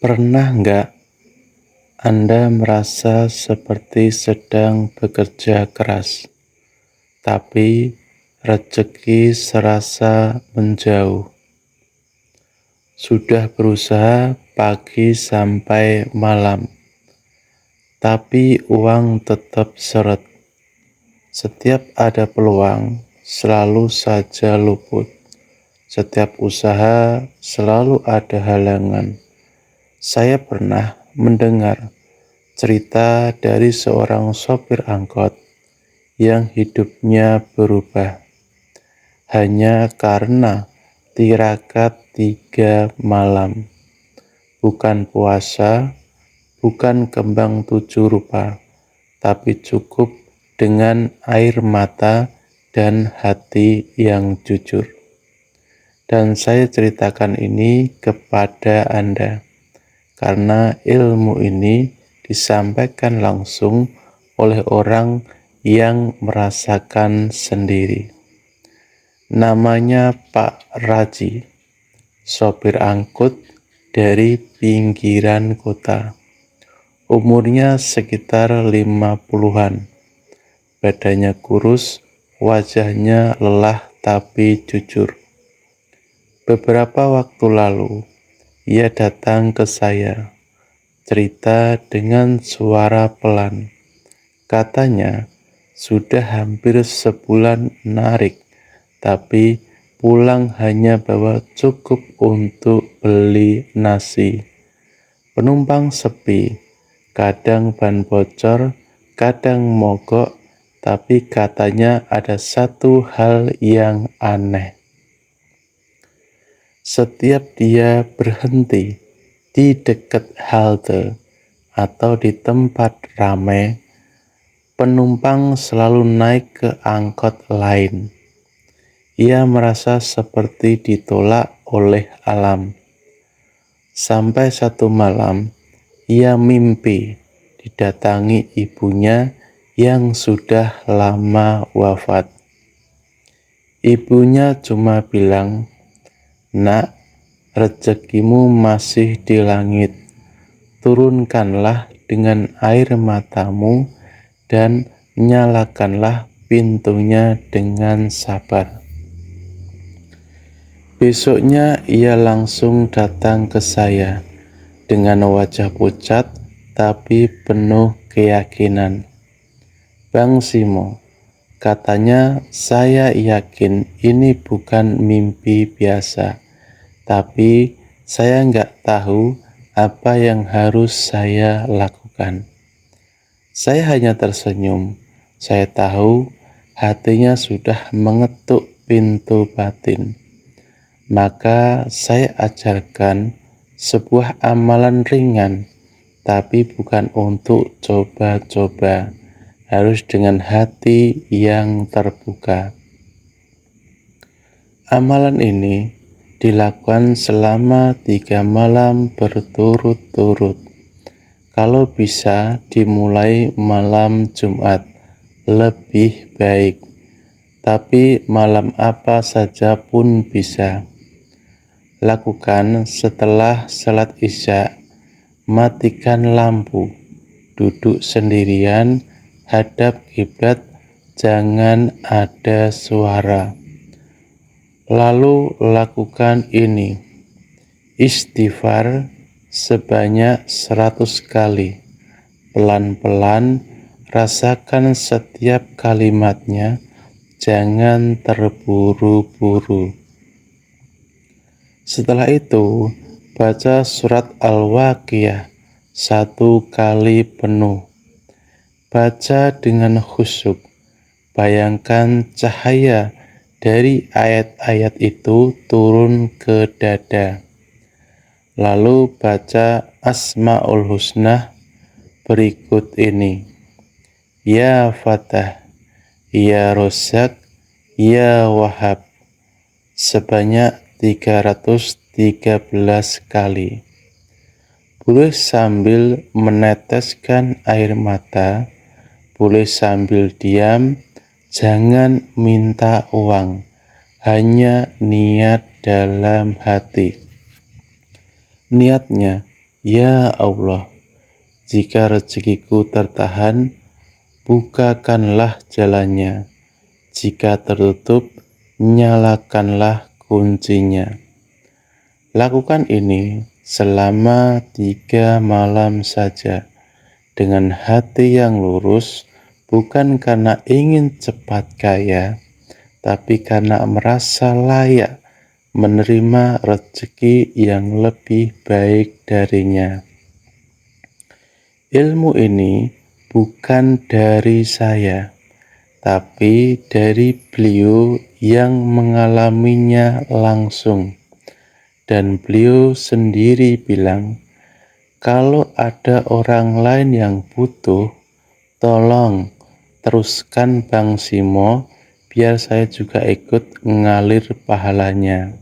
Pernah nggak Anda merasa seperti sedang bekerja keras, tapi rezeki serasa menjauh? Sudah berusaha pagi sampai malam, tapi uang tetap seret. Setiap ada peluang, selalu saja luput. Setiap usaha selalu ada halangan. Saya pernah mendengar cerita dari seorang sopir angkot yang hidupnya berubah hanya karena tirakat 3 malam. Bukan puasa, bukan kembang 7 rupa, tapi cukup dengan air mata dan hati yang jujur. Dan saya ceritakan ini kepada Anda, karena ilmu ini disampaikan langsung oleh orang yang merasakan sendiri. Namanya Pak Raji, sopir angkut dari pinggiran kota. Umurnya sekitar 50-an. Badannya kurus, wajahnya lelah tapi jujur. Beberapa waktu lalu, ia datang ke saya, cerita dengan suara pelan. Katanya, sudah hampir sebulan narik, tapi pulang hanya bawa cukup untuk beli nasi. Penumpang sepi, kadang ban bocor, kadang mogok, tapi katanya ada satu hal yang aneh. Setiap dia berhenti di dekat halte atau di tempat ramai, penumpang selalu naik ke angkot lain. Ia merasa seperti ditolak oleh alam. Sampai satu malam, ia mimpi didatangi ibunya yang sudah lama wafat. Ibunya cuma bilang, "Nak, rezekimu masih di langit. Turunkanlah dengan air matamu dan nyalakanlah pintunya dengan sabar." Besoknya ia langsung datang ke saya dengan wajah pucat tapi penuh keyakinan. "Bang Simo," katanya, "saya yakin ini bukan mimpi biasa, tapi saya nggak tahu apa yang harus saya lakukan." Saya hanya tersenyum. Saya tahu hatinya sudah mengetuk pintu batin. Maka saya ajarkan sebuah amalan ringan, tapi bukan untuk coba-coba. Harus dengan hati yang terbuka. Amalan ini dilakukan selama 3 malam berturut-turut. Kalau bisa dimulai malam Jumat, lebih baik. Tapi malam apa saja pun bisa. Lakukan setelah salat Isya. Matikan lampu. Duduk sendirian, hadap kiblat, jangan ada suara. Lalu lakukan ini. Istighfar sebanyak 100 kali. Pelan-pelan rasakan setiap kalimatnya, jangan terburu-buru. Setelah itu, baca surat Al-Waqiah 1 kali penuh. Baca dengan khusyuk. Bayangkan cahaya dari ayat-ayat itu turun ke dada. Lalu baca Asmaul Husna berikut ini. Ya Fatah, Ya Rozak, Ya Wahab, sebanyak 313 kali. Boleh sambil meneteskan air mata, boleh sambil diam, jangan minta uang, hanya niat dalam hati. Niatnya Ya Allah, jika rezekiku tertahan, bukakanlah jalannya. Jika tertutup, nyalakanlah kuncinya. Lakukan ini selama 3 malam saja, dengan hati yang lurus, bukan karena ingin cepat kaya, tapi karena merasa layak menerima rezeki yang lebih baik darinya. Ilmu ini bukan dari saya, tapi dari beliau yang mengalaminya langsung. Dan beliau sendiri bilang, kalau ada orang lain yang butuh, tolong teruskan Bang Simo, biar saya juga ikut ngalir pahalanya.